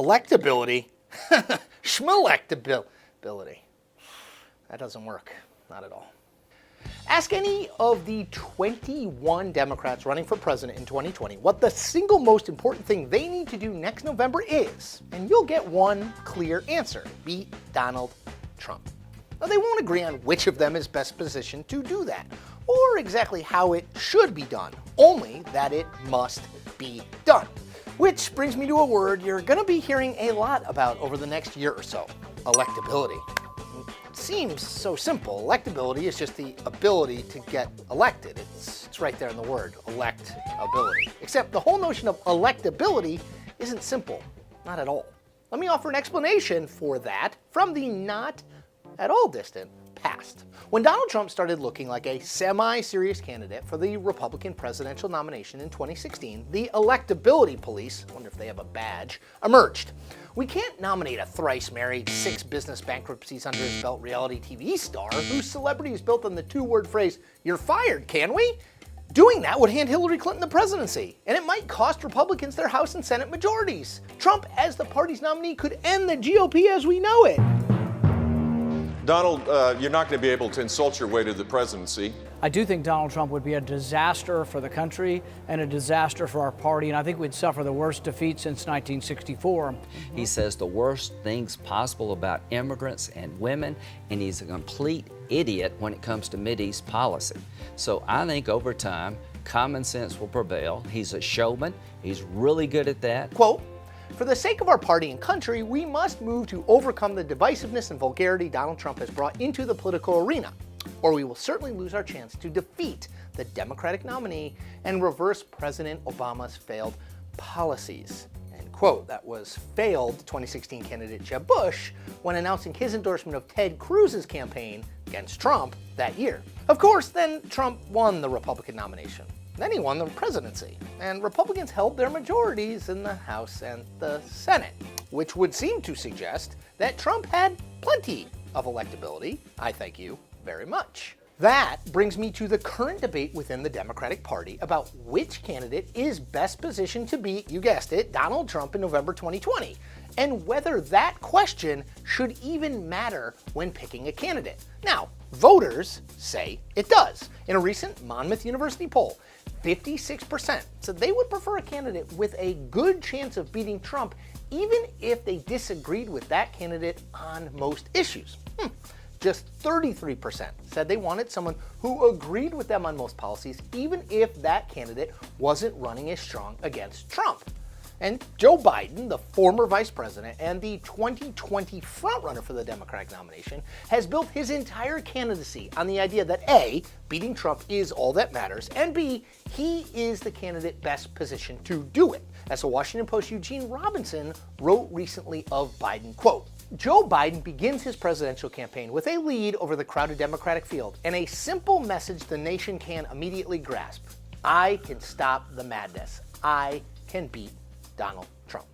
Electability? Schmelectability. That doesn't work. Not at all. Ask any of the 21 Democrats running for president in 2020 what the single most important thing they need to do next November is, and you'll get one clear answer: beat Donald Trump. Now, they won't agree on which of them is best positioned to do that, or exactly how it should be done, only that it must be done. Which brings me to a word you're going to be hearing a lot about over the next year or so: electability. It seems so simple. Electability is just the ability to get elected. It's right there in the word, electability. Except the whole notion of electability isn't simple, not at all. Let me offer an explanation for that from the not at all distant past. When Donald Trump started looking like a semi-serious candidate for the Republican presidential nomination in 2016, the electability police, I wonder if they have a badge, emerged. We can't nominate a thrice-married, 6 business bankruptcies under his belt reality TV star whose celebrity is built on the 2-word phrase, "you're fired," can we? Doing that would hand Hillary Clinton the presidency, and it might cost Republicans their House and Senate majorities. Trump, as the party's nominee, could end the GOP as we know it. Donald, you're not going to be able to insult your way to the presidency. I do think Donald Trump would be a disaster for the country and a disaster for our party, and I think we'd suffer the worst defeat since 1964. He says the worst things possible about immigrants and women, and he's a complete idiot when it comes to Mideast policy. So I think over time, common sense will prevail. He's a showman. He's really good at that. Quote, "For the sake of our party and country, we must move to overcome the divisiveness and vulgarity Donald Trump has brought into the political arena, or we will certainly lose our chance to defeat the Democratic nominee and reverse President Obama's failed policies." End quote. That was failed 2016 candidate Jeb Bush when announcing his endorsement of Ted Cruz's campaign against Trump that year. Of course, then Trump won the Republican nomination. Then he won the presidency, and Republicans held their majorities in the House and the Senate, which would seem to suggest that Trump had plenty of electability. I thank you very much. That brings me to the current debate within the Democratic Party about which candidate is best positioned to beat, you guessed it, Donald Trump in November 2020, and whether that question should even matter when picking a candidate. Now, voters say it does. In a recent Monmouth University poll, 56% said they would prefer a candidate with a good chance of beating Trump even if they disagreed with that candidate on most issues. Just 33% said they wanted someone who agreed with them on most policies even if that candidate wasn't running as strong against Trump. And Joe Biden, the former vice president and the 2020 frontrunner for the Democratic nomination, has built his entire candidacy on the idea that A, beating Trump is all that matters, and B, he is the candidate best positioned to do it. As the Washington Post's Eugene Robinson wrote recently of Biden, quote, "Joe Biden begins his presidential campaign with a lead over the crowded Democratic field and a simple message the nation can immediately grasp. I can stop the madness. I can beat Donald Trump."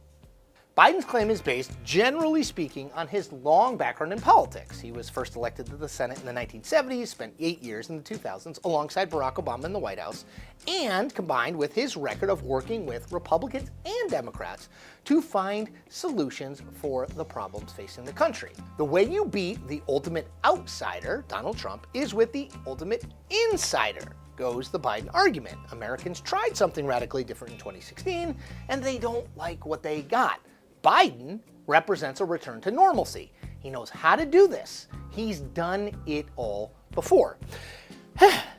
Biden's claim is based, generally speaking, on his long background in politics. He was first elected to the Senate in the 1970s, spent 8 years in the 2000s alongside Barack Obama in the White House, and combined with his record of working with Republicans and Democrats to find solutions for the problems facing the country. The way you beat the ultimate outsider, Donald Trump, is with the ultimate insider, goes the Biden argument. Americans tried something radically different in 2016, and they don't like what they got. Biden represents a return to normalcy. He knows how to do this. He's done it all before.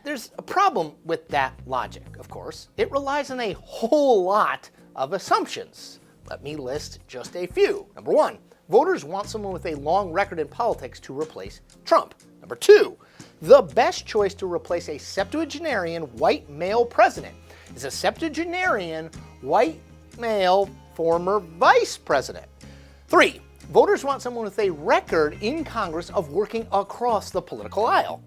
There's a problem with that logic, of course. It relies on a whole lot of assumptions. Let me list just a few. Number one, voters want someone with a long record in politics to replace Trump. Number two, the best choice to replace a septuagenarian white male president is a septuagenarian white male former vice president. 3, voters want someone with a record in Congress of working across the political aisle.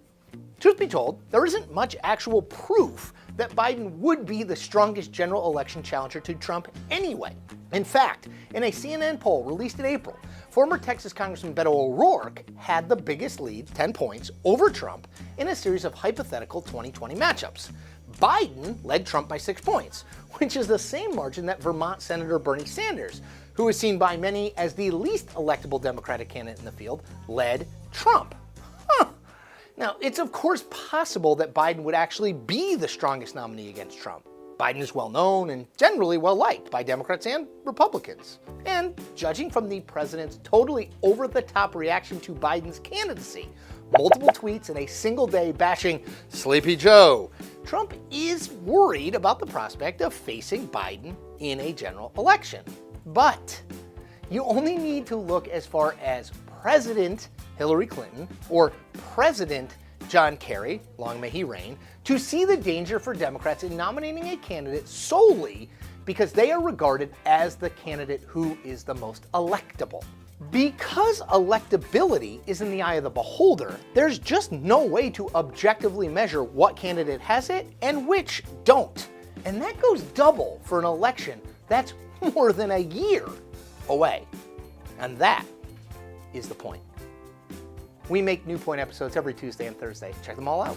Truth be told, there isn't much actual proof that Biden would be the strongest general election challenger to Trump anyway. In fact, in a CNN poll released in April, former Texas Congressman Beto O'Rourke had the biggest lead, 10 points, over Trump in a series of hypothetical 2020 matchups. Biden led Trump by 6 points, which is the same margin that Vermont Senator Bernie Sanders, who is seen by many as the least electable Democratic candidate in the field, led Trump. Now, it's of course possible that Biden would actually be the strongest nominee against Trump. Biden is well known and generally well liked by Democrats and Republicans. And judging from the president's totally over-the-top reaction to Biden's candidacy, multiple tweets in a single day bashing Sleepy Joe, Trump is worried about the prospect of facing Biden in a general election. But you only need to look as far as President Hillary Clinton or President John Kerry, long may he reign, to see the danger for Democrats in nominating a candidate solely because they are regarded as the candidate who is the most electable. Because electability is in the eye of the beholder, there's just no way to objectively measure what candidate has it and which don't. And that goes double for an election that's more than a year away. And that is the point. We make New Point episodes every Tuesday and Thursday. Check them all out.